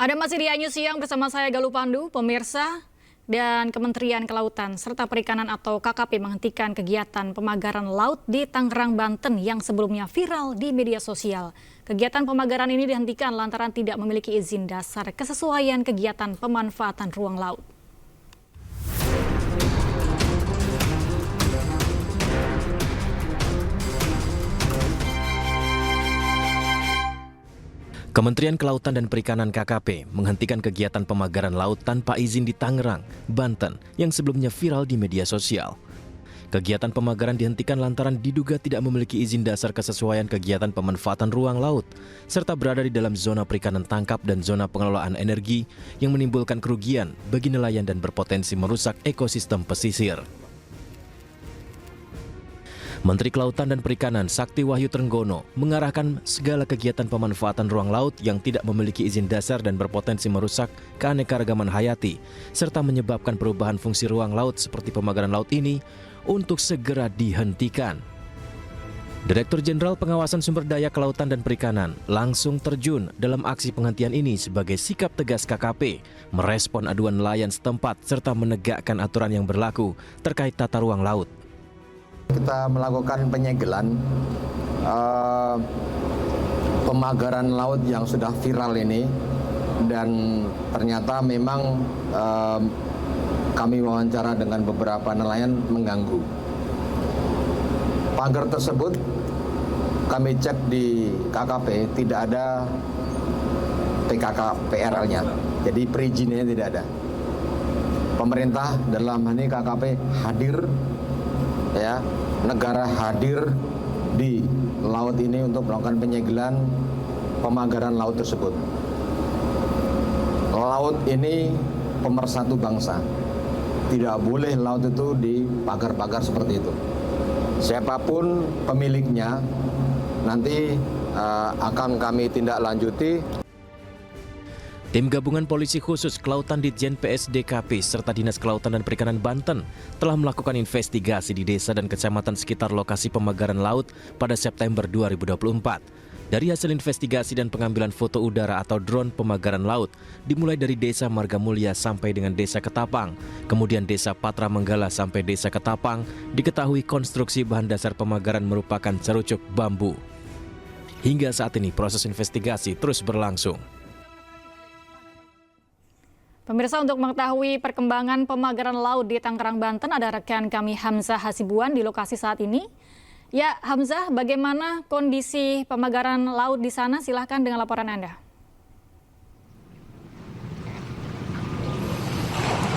Ada masih di News Siang bersama saya Galuh Pandu, pemirsa dan Kementerian Kelautan serta Perikanan atau KKP menghentikan kegiatan pemagaran laut di Tangerang, Banten yang sebelumnya viral di media sosial. Kegiatan pemagaran ini dihentikan lantaran tidak memiliki izin dasar kesesuaian kegiatan pemanfaatan ruang laut. Kementerian Kelautan dan Perikanan KKP menghentikan kegiatan pemagaran laut tanpa izin di Tangerang, Banten yang sebelumnya viral di media sosial. Kegiatan pemagaran dihentikan lantaran diduga tidak memiliki izin dasar kesesuaian kegiatan pemanfaatan ruang laut, serta berada di dalam zona perikanan tangkap dan zona pengelolaan energi yang menimbulkan kerugian bagi nelayan dan berpotensi merusak ekosistem pesisir. Menteri Kelautan dan Perikanan Sakti Wahyu Trenggono mengarahkan segala kegiatan pemanfaatan ruang laut yang tidak memiliki izin dasar dan berpotensi merusak keanekaragaman hayati, serta menyebabkan perubahan fungsi ruang laut seperti pemagaran laut ini untuk segera dihentikan. Direktur Jenderal Pengawasan Sumber Daya Kelautan dan Perikanan langsung terjun dalam aksi penghentian ini sebagai sikap tegas KKP, merespon aduan nelayan setempat serta menegakkan aturan yang berlaku terkait tata ruang laut. Kita melakukan penyegelan pemagaran laut yang sudah viral ini, dan ternyata memang kami wawancara dengan beberapa nelayan mengganggu. Pagar tersebut kami cek di KKP tidak ada TKK PRL-nya, jadi perizinannya tidak ada. Pemerintah dalam hal ini KKP hadir, ya, negara hadir di laut ini untuk melakukan penyegelan pemagaran laut tersebut. Laut ini pemersatu bangsa. Tidak boleh laut itu dipagar-pagar seperti itu. Siapapun pemiliknya nanti akan kami tindak lanjuti. Tim Gabungan Polisi Khusus Kelautan Ditjen PSDKP serta Dinas Kelautan dan Perikanan Banten telah melakukan investigasi di desa dan kecamatan sekitar lokasi pemagaran laut pada September 2024. Dari hasil investigasi dan pengambilan foto udara atau drone pemagaran laut, dimulai dari Desa Margamulya sampai dengan Desa Ketapang, kemudian Desa Patra Menggala sampai Desa Ketapang, diketahui konstruksi bahan dasar pemagaran merupakan cerucuk bambu. Hingga saat ini proses investigasi terus berlangsung. Pemirsa, untuk mengetahui perkembangan pemagaran laut di Tangerang, Banten, ada rekan kami Hamzah Hasibuan di lokasi saat ini. Ya, Hamzah, bagaimana kondisi pemagaran laut di sana? Silahkan dengan laporan Anda.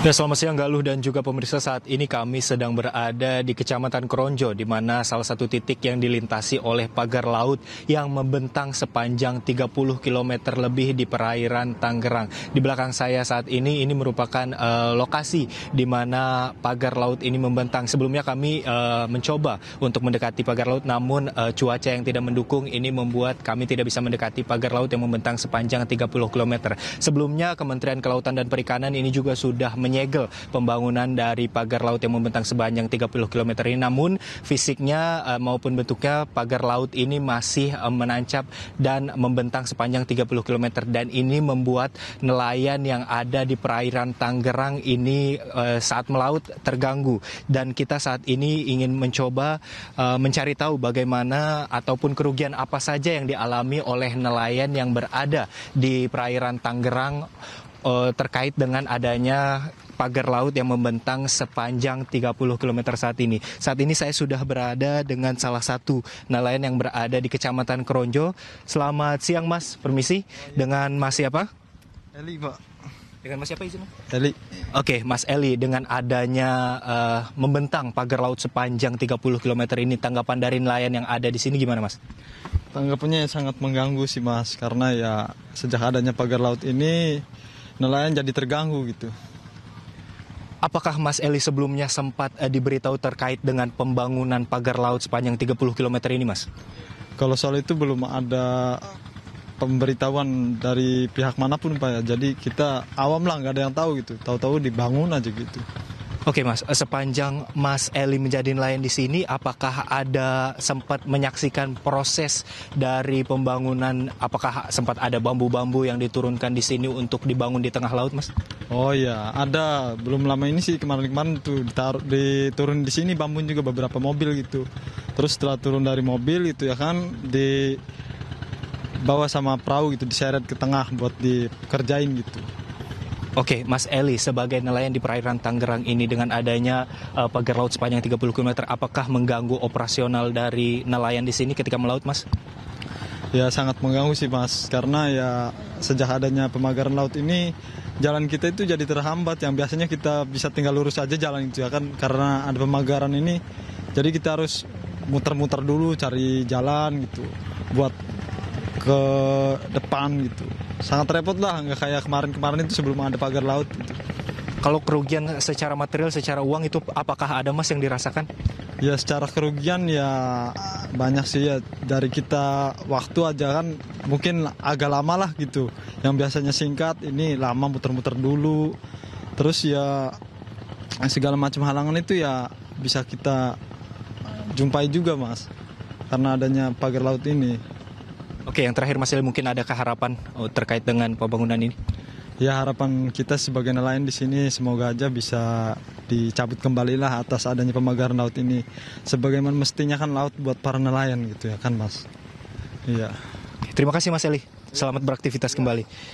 Ya, selamat siang Galuh dan juga pemirsa. Saat ini kami sedang berada di Kecamatan Kronjo, di mana salah satu titik yang dilintasi oleh pagar laut yang membentang sepanjang 30 km lebih di perairan Tangerang. Di belakang saya saat ini merupakan lokasi di mana pagar laut ini membentang. Sebelumnya kami mencoba untuk mendekati pagar laut, namun cuaca yang tidak mendukung ini membuat kami tidak bisa mendekati pagar laut yang membentang sepanjang 30 km. Sebelumnya Kementerian Kelautan dan Perikanan ini juga sudah menyegel pembangunan dari pagar laut yang membentang sepanjang 30 km ini. Namun fisiknya maupun bentuknya pagar laut ini masih menancap dan membentang sepanjang 30 km. Dan ini membuat nelayan yang ada di perairan Tangerang ini saat melaut terganggu. Dan kita saat ini ingin mencoba mencari tahu bagaimana ataupun kerugian apa saja yang dialami oleh nelayan yang berada di perairan Tangerang terkait dengan adanya pagar laut yang membentang sepanjang 30 km saat ini. Saat ini saya sudah berada dengan salah satu nelayan yang berada di Kecamatan Kronjo. Selamat siang Mas, permisi. Dengan Mas siapa? Eli, Pak. Dengan Mas siapa izinnya? Eli. Oke, Mas Eli, dengan adanya membentang pagar laut sepanjang 30 km ini, tanggapan dari nelayan yang ada di sini gimana Mas? Tanggapannya sangat mengganggu sih Mas, karena ya sejak adanya pagar laut ini nelayan jadi terganggu gitu. Apakah Mas Eli sebelumnya sempat diberitahu terkait dengan pembangunan pagar laut sepanjang 30 km ini, Mas? Kalau soal itu belum ada pemberitahuan dari pihak manapun Pak ya. Jadi kita awam lah, nggak ada yang tahu gitu. Tahu-tahu dibangun aja gitu. Oke Mas, sepanjang Mas Eli menjadi nelayan di sini, apakah ada sempat menyaksikan proses dari pembangunan, apakah sempat ada bambu-bambu yang diturunkan di sini untuk dibangun di tengah laut Mas? Oh iya, ada. Belum lama ini sih, kemarin-kemarin tuh diturun di sini bambu juga beberapa mobil gitu. Terus setelah turun dari mobil itu ya kan dibawa sama perahu gitu, diseret ke tengah buat dikerjain gitu. Oke, Mas Eli, sebagai nelayan di perairan Tangerang ini dengan adanya pagar laut sepanjang 30 km, apakah mengganggu operasional dari nelayan di sini ketika melaut, Mas? Ya sangat mengganggu sih Mas, karena ya sejak adanya pemagaran laut ini jalan kita itu jadi terhambat. Yang biasanya kita bisa tinggal lurus aja jalan itu ya kan, karena ada pemagaran ini. Jadi kita harus muter-muter dulu cari jalan gitu buat ke depan gitu. Sangat repot lah, nggak kayak kemarin-kemarin itu sebelum ada pagar laut gitu. Kalau kerugian secara material, secara uang itu apakah ada Mas yang dirasakan? Ya secara kerugian ya banyak sih ya, dari kita waktu aja kan mungkin agak lama lah gitu. Yang biasanya singkat ini lama muter-muter dulu. Terus ya segala macam halangan itu ya bisa kita jumpai juga Mas, karena adanya pagar laut ini. Oke, yang terakhir Mas Eli, mungkin adakah harapan terkait dengan pembangunan ini? Ya harapan kita sebagai nelayan di sini semoga aja bisa dicabut kembali lah atas adanya pemagaran laut ini. Sebagaimana mestinya kan laut buat para nelayan gitu ya kan Mas. Iya. Terima kasih Mas Eli, selamat beraktivitas kembali.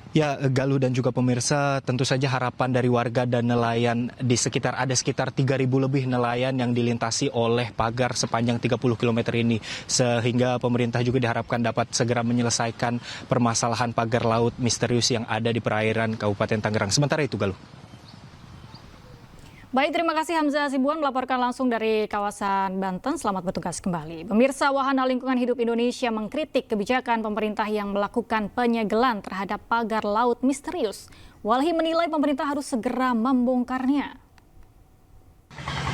Ya, Galuh dan juga pemirsa, tentu saja harapan dari warga dan nelayan di sekitar 3.000 lebih nelayan yang dilintasi oleh pagar sepanjang 30 km ini. Sehingga pemerintah juga diharapkan dapat segera menyelesaikan permasalahan pagar laut misterius yang ada di perairan Kabupaten Tangerang. Sementara itu, Galuh. Baik, terima kasih Hamzah Sibuan melaporkan langsung dari kawasan Banten. Selamat bertugas kembali. Pemirsa, Wahana Lingkungan Hidup Indonesia mengkritik kebijakan pemerintah yang melakukan penyegelan terhadap pagar laut misterius. Walhi menilai pemerintah harus segera membongkarnya.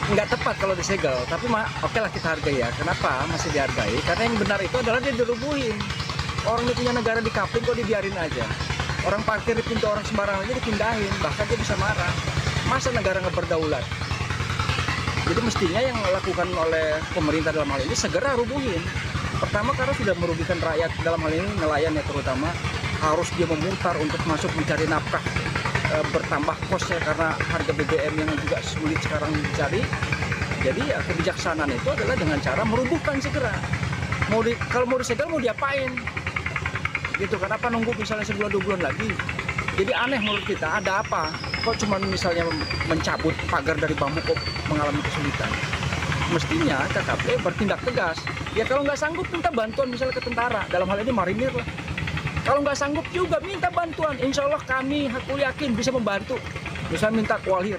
Nggak tepat kalau disegel, tapi oke lah kita hargai ya. Kenapa masih dihargai? Karena yang benar itu adalah dia dirubuhin. Orang ini punya negara di kapling kok dibiarin aja. Orang parkir di pintu orang sembarangan aja dipindahin, bahkan dia bisa marah. Masa negara nggak berdaulat? Jadi mestinya yang dilakukan oleh pemerintah dalam hal ini segera rubuhin. Pertama karena sudah merugikan rakyat, dalam hal ini nelayan ya terutama, harus dia memutar untuk masuk mencari nafkah, bertambah kosnya karena harga BBM yang juga sulit sekarang dicari. Jadi ya kebijaksanaan itu adalah dengan cara merubuhkan segera. Kalau mau disegel mau diapain? Gitu, kenapa nunggu misalnya sebulan 2 bulan lagi? Jadi aneh menurut kita, ada apa? Kok cuma misalnya mencabut pagar dari bambu kok mengalami kesulitan? Mestinya KKP bertindak tegas. Ya kalau nggak sanggup minta bantuan misalnya ke tentara, dalam hal ini marinir lah. Kalau nggak sanggup juga minta bantuan, insya Allah kami, aku yakin bisa membantu. Misalnya minta kuali